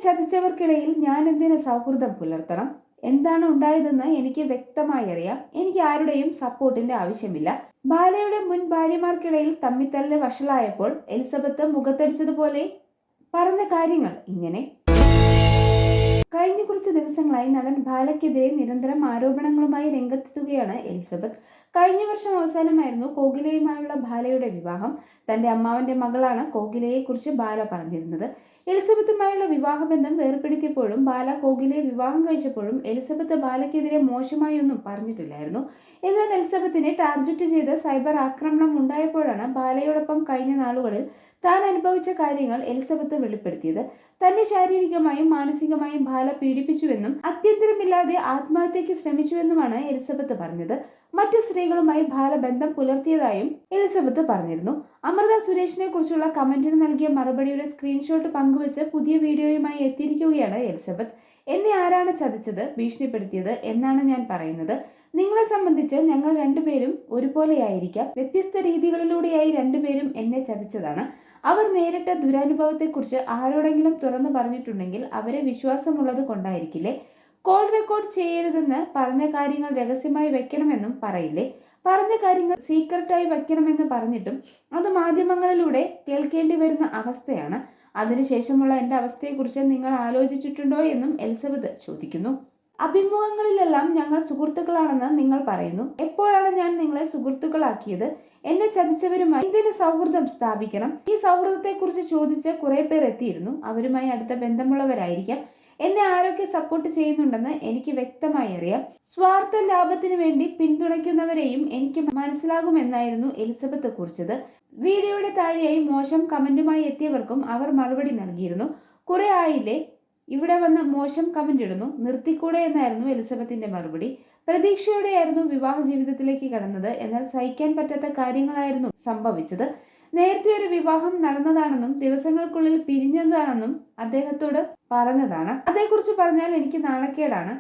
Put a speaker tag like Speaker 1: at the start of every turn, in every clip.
Speaker 1: ചതിച്ചവർക്കിടയിൽ ഞാൻ എന്തിന് സൗഹൃദം പുലർത്തണം? എന്താണ് ഉണ്ടായതെന്ന് എനിക്ക് വ്യക്തമായി അറിയാം. എനിക്ക് ആരുടെയും സപ്പോർട്ടിന്റെ ആവശ്യമില്ല. ബാലയുടെ മുൻ ഭാര്യമാർക്കിടയിൽ തമ്മിത്തല്ല് വഷളായപ്പോൾ എലിസബത്ത് മുഖത്തടിച്ചതുപോലെ പറഞ്ഞ കാര്യങ്ങൾ ഇങ്ങനെ. കഴിഞ്ഞ കുറച്ച് ദിവസങ്ങളായി നടൻ ബാലയ്ക്കെതിരെ നിരന്തരം ആരോപണങ്ങളുമായി രംഗത്തെത്തുകയാണ് എലിസബത്ത്. കഴിഞ്ഞ വർഷം അവസാനമായിരുന്നു കോകിലയുമായുള്ള ബാലയുടെ വിവാഹം. തന്റെ അമ്മാവന്റെ മകളാണ് കോകിലയെക്കുറിച്ച് ബാല പറഞ്ഞിരുന്നത്. എലിസബത്തുമായുള്ള വിവാഹബന്ധം വേർപ്പെടുത്തിയപ്പോഴും ബാല കോകിലയെ വിവാഹം കഴിച്ചപ്പോഴും എലിസബത്ത് ബാലയ്ക്കെതിരെ മോശമായി ഒന്നും പറഞ്ഞിട്ടില്ലായിരുന്നു. എന്നാൽ എലിസബത്തിനെ ടാർഗറ്റ് ചെയ്ത് സൈബർ ആക്രമണം ഉണ്ടായപ്പോഴാണ് ബാലയോടൊപ്പം കഴിഞ്ഞ നാളുകളിൽ താൻ അനുഭവിച്ച കാര്യങ്ങൾ എലിസബത്ത് വെളിപ്പെടുത്തിയത്. തന്നെ ശാരീരികമായും മാനസികമായും ബാല പീഡിപ്പിച്ചുവെന്നും അത്യന്തരമില്ലാതെ ആത്മഹത്യക്ക് ശ്രമിച്ചുവെന്നുമാണ് എലിസബത്ത് പറഞ്ഞത്. മറ്റു സ്ത്രീകളുമായി ബാല ബന്ധം പുലർത്തിയതായും എലിസബത്ത് പറഞ്ഞിരുന്നു. അമൃത സുരേഷിനെ കുറിച്ചുള്ള കമന്റിന് നൽകിയ മറുപടിയുടെ സ്ക്രീൻഷോട്ട് പങ്കുവച്ച് പുതിയ വീഡിയോയുമായി എത്തിയിരിക്കുകയാണ് എലിസബത്ത്. എന്നെ ആരാണ് ചതിച്ചത്, ഭീഷണിപ്പെടുത്തിയത് എന്നാണ് ഞാൻ പറയുന്നത്. നിങ്ങളെ സംബന്ധിച്ച് ഞങ്ങൾ രണ്ടുപേരും ഒരുപോലെയായിരിക്കാം. വ്യത്യസ്ത രീതികളിലൂടെയായി രണ്ടുപേരും എന്നെ ചതിച്ചതാണ്. അവർ നേരിട്ട ദുരനുഭവത്തെക്കുറിച്ച് ആരോടെങ്കിലും തുറന്നു പറഞ്ഞിട്ടുണ്ടെങ്കിൽ അവരെ വിശ്വാസമുള്ളത് കൊണ്ടായിരിക്കില്ലേ? കോൾ റെക്കോർഡ് ചെയ്യരുതെന്ന് പറഞ്ഞ കാര്യങ്ങൾ രഹസ്യമായി വെക്കണമെന്നും പറയില്ലേ? പറഞ്ഞ കാര്യങ്ങൾ സീക്രട്ടായി വെക്കണമെന്ന് പറഞ്ഞിട്ടും അത് മാധ്യമങ്ങളിലൂടെ കേൾക്കേണ്ടി വരുന്ന അവസ്ഥയാണ്. അതിനുശേഷമുള്ള എന്റെ അവസ്ഥയെക്കുറിച്ച് നിങ്ങൾ ആലോചിച്ചിട്ടുണ്ടോ എന്നും എലിസബത്ത് ചോദിക്കുന്നു. അഭിമുഖങ്ങളിലെല്ലാം ഞങ്ങൾ സുഹൃത്തുക്കളാണെന്ന് നിങ്ങൾ പറയുന്നു. എപ്പോഴാണ് ഞാൻ നിങ്ങളെ സുഹൃത്തുക്കളാക്കിയത്? എന്നെ ചതിച്ചവരുമായി എന്തിന് സൗഹൃദം സ്ഥാപിക്കണം? ഈ സൗഹൃദത്തെക്കുറിച്ച് ചോദിച്ച് കുറെ പേർ എത്തിയിരുന്നു. അവരുമായി അടുത്ത ബന്ധമുള്ളവരായിരിക്കാം. എന്നെ ആരൊക്കെ സപ്പോർട്ട് ചെയ്യുന്നുണ്ടെന്ന് എനിക്ക് വ്യക്തമായി അറിയാം. സ്വാർത്ഥ ലാഭത്തിന് വേണ്ടി പിന്തുണയ്ക്കുന്നവരെയും എനിക്ക് മനസ്സിലാകുമെന്നായിരുന്നു എലിസബത്ത് കുറിച്ചത്. വീഡിയോയുടെ താഴെയായി മോശം കമന്റുമായി എത്തിയവർക്കും അവർ മറുപടി നൽകിയിരുന്നു. കുറെ ആയില്ലേ ഇവിടെ വന്ന് മോശം കമന്റ് ഇടുന്നു, നിർത്തിക്കൂടെ എന്നായിരുന്നു എലിസബത്തിന്റെ മറുപടി. പ്രതീക്ഷയോടെയായിരുന്നു വിവാഹ ജീവിതത്തിലേക്ക് കടന്നത്. എന്നാൽ സഹിക്കാൻ പറ്റാത്ത കാര്യങ്ങളായിരുന്നു സംഭവിച്ചത്. നേരത്തെ ഒരു വിവാഹം നടന്നതാണെന്നും ദിവസങ്ങൾക്കുള്ളിൽ പിരിഞ്ഞതാണെന്നും അദ്ദേഹത്തോട് പറഞ്ഞതാണ്. അതേക്കുറിച്ച് പറഞ്ഞാൽ എനിക്ക് നാണക്കേടാണ്,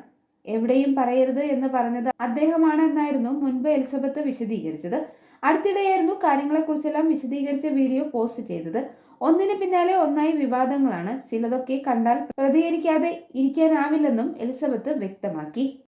Speaker 1: എവിടെയും പറയരുത് എന്ന് പറഞ്ഞത് അദ്ദേഹമാണ് എന്നായിരുന്നു മുൻപ് എലിസബത്ത് വിശദീകരിച്ചത്. അടുത്തിടെയായിരുന്നു കാര്യങ്ങളെക്കുറിച്ചെല്ലാം വിശദീകരിച്ച വീഡിയോ പോസ്റ്റ് ചെയ്തത്. ഒന്നിനു പിന്നാലെ ഒന്നായി വിവാദങ്ങളാണ്. ചിലതൊക്കെ കണ്ടാൽ പ്രതികരിക്കാതെ ഇരിക്കാനാവില്ലെന്നും എലിസബത്ത് വ്യക്തമാക്കി.